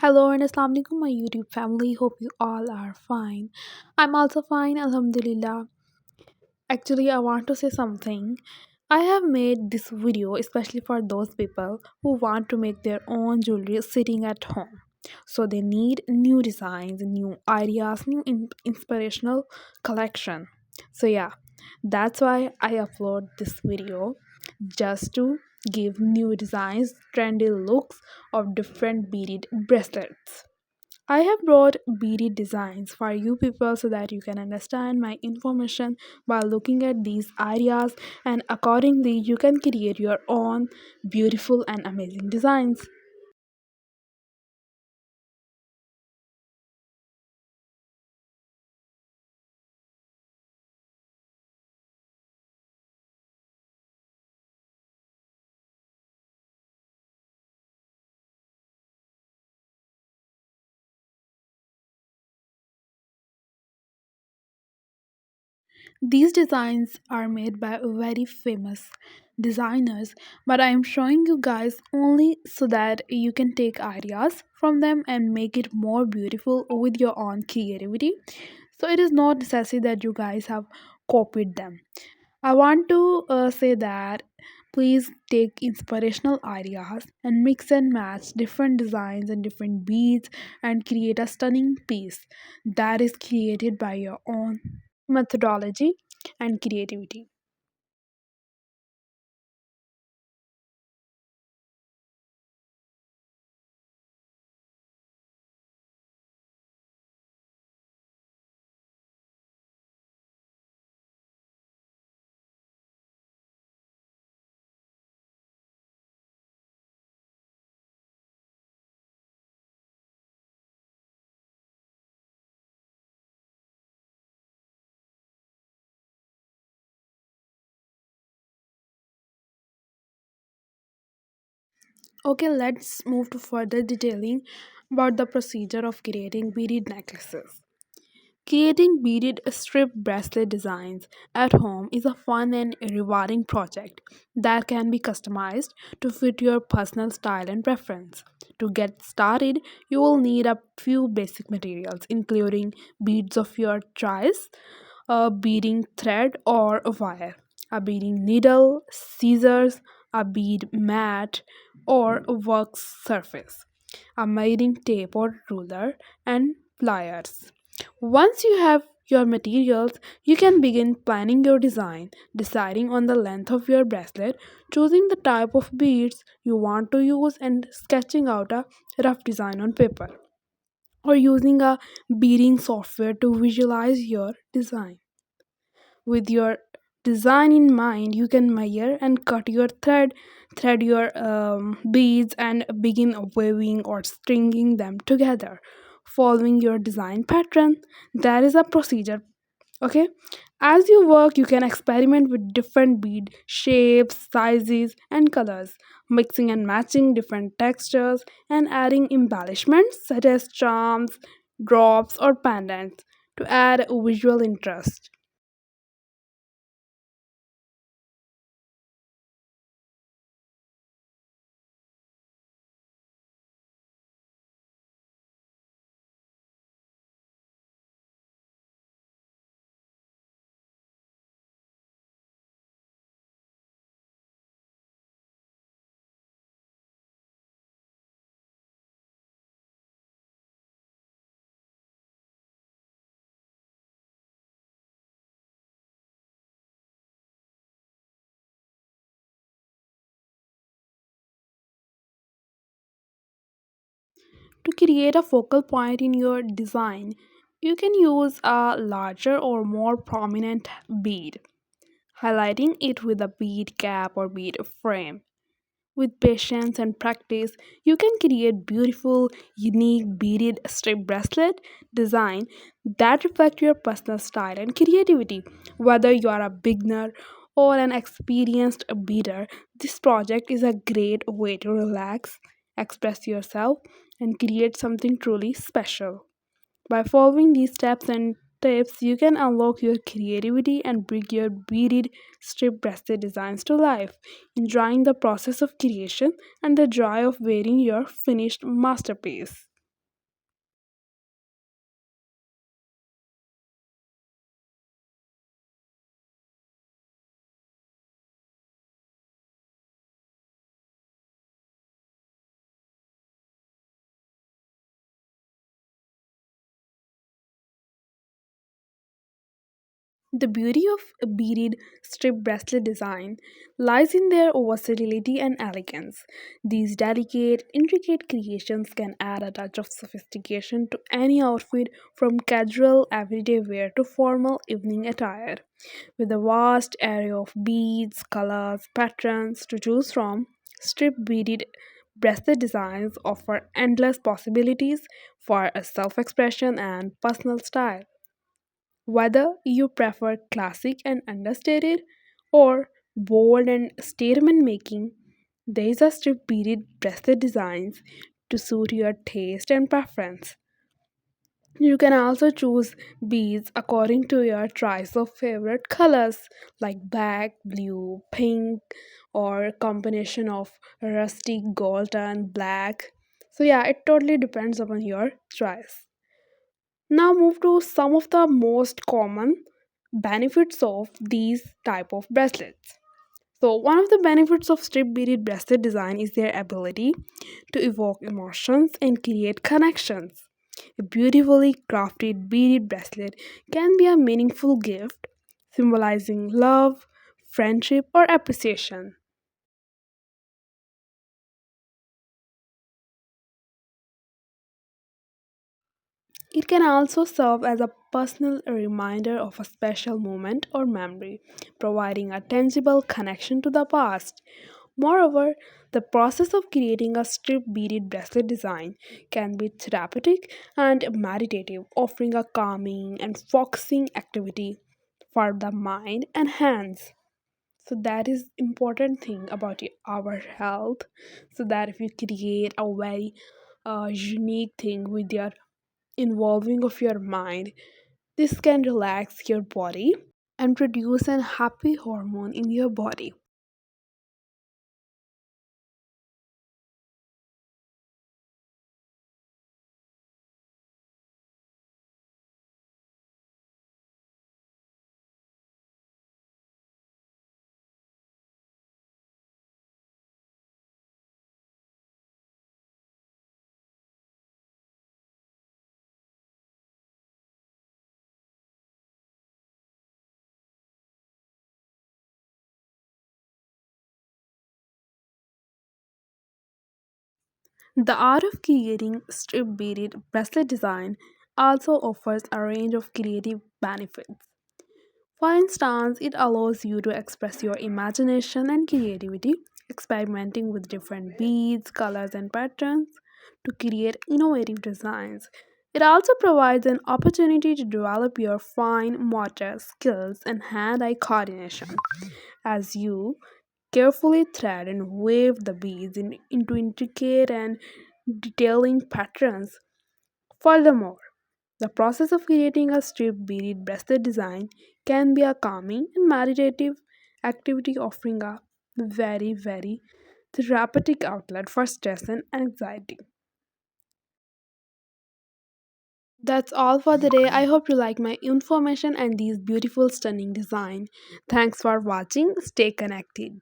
Hello and Assalamu alaikum, my YouTube family. Hope you all are fine. I'm also fine, Alhamdulillah. Actually, I want to say something. I have made this video especially for those people who want to make their own jewelry sitting at home. So they need new designs, new ideas, new inspirational collection. So yeah, that's why I upload this video just to give new designs, trendy looks of different beaded bracelets. I have brought beaded designs for you people so that you can understand my information by looking at these ideas, and accordingly you can create your own beautiful and amazing designs. These designs are made by very famous designers, but I am showing you guys only so that you can take ideas from them and make it more beautiful with your own creativity. So it is not necessary that you guys have copied them. I want to say that please take inspirational ideas and mix and match different designs and different beads and create a stunning piece that is created by your own methodology and creativity. Okay, let's move to further detailing about the procedure of creating beaded necklaces. Creating beaded strip bracelet designs at home is a fun and rewarding project that can be customized to fit your personal style and preference. To get started, you will need a few basic materials, including beads of your choice, a beading thread or a wire, a beading needle, scissors, a bead mat or a work surface, a measuring tape or ruler, and pliers. Once you have your materials, you can begin planning your design, deciding on the length of your bracelet, choosing the type of beads you want to use, and sketching out a rough design on paper, or using a beading software to visualize your design. With your design in mind, you can measure and cut your thread your beads, and begin weaving or stringing them together following your design pattern. There is a procedure. Okay, as you work you can experiment with different bead shapes, sizes, and colors, mixing and matching different textures and adding embellishments such as charms, drops, or pendants to add visual interest. To create a focal point in your design, you can use a larger or more prominent bead, highlighting it with a bead cap or bead frame. With patience and practice, you can create beautiful, unique beaded strip bracelet design that reflect your personal style and creativity. Whether you are a beginner or an experienced beader, this project is a great way to relax, express yourself, and create something truly special. By following these steps and tips, you can unlock your creativity and bring your beaded strip bracelet designs to life, enjoying the process of creation and the joy of wearing your finished masterpiece. The beauty of a beaded strip bracelet design lies in their versatility and elegance. These delicate, intricate creations can add a touch of sophistication to any outfit from casual everyday wear to formal evening attire. With a vast array of beads, colors, patterns to choose from, strip beaded bracelet designs offer endless possibilities for a self expression and personal style. Whether you prefer classic and understated or bold and statement making, there is a strip beaded bracelet designs to suit your taste and preference. You can also choose beads according to your choice of favorite colors like black, blue, pink, or a combination of rusty gold and black. So yeah, it totally depends upon your choice. Now move to some of the most common benefits of these type of bracelets. So one of the benefits of strip beaded bracelet design is their ability to evoke emotions and create connections. A beautifully crafted beaded bracelet can be a meaningful gift symbolizing love, friendship, or appreciation. It can also serve as a personal reminder of a special moment or memory, providing a tangible connection to the past. Moreover, the process of creating a strip beaded bracelet design can be therapeutic and meditative, offering a calming and focusing activity for the mind and hands. So that is important thing about our health. So that if you create a very unique thing with your involving of your mind, this can relax your body and produce an happy hormone in your body. The art of creating strip beaded bracelet design also offers a range of creative benefits. For instance, it allows you to express your imagination and creativity, experimenting with different beads, colors, and patterns to create innovative designs. It also provides an opportunity to develop your fine motor skills and hand eye coordination as you carefully thread and wave the beads into intricate and detailing patterns. Furthermore, the process of creating a strip beaded bracelet design can be a calming and meditative activity, offering a very therapeutic outlet for stress and anxiety. That's all for the day. I hope you like my information and these beautiful stunning design. Thanks for watching. Stay connected.